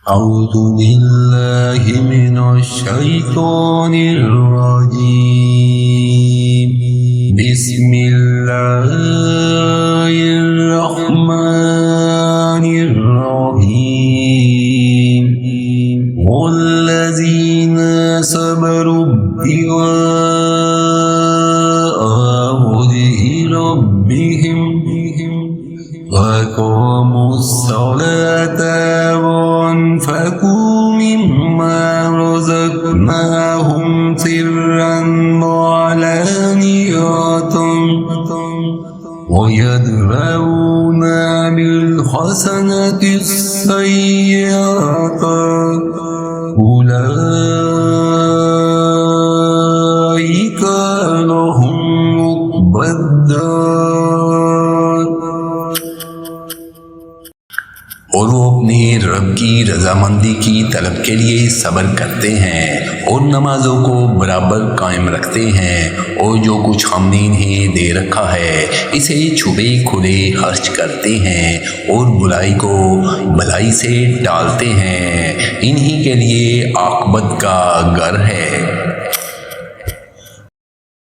أعوذ بالله من الشيطان الرجيم بسم الله الرحمن الرحيم والذين صبروا ابتغاء وجه ربهم وأقاموا الصلاة وأنفقوا مما رزقناهم سرا وعلانية ويدرؤون بالحسنة السيئة أولئك لهم عقبى الدار। और वो अपने रब की रजामंदी की तलब के लिए सब्र करते हैं और नमाजों को बराबर कायम रखते हैं और जो कुछ हमने इन्हें दे रखा है इसे छुपे खुले खर्च करते हैं और बुराई को भलाई से टालते हैं। इन्हीं के लिए आक़िबत का घर है।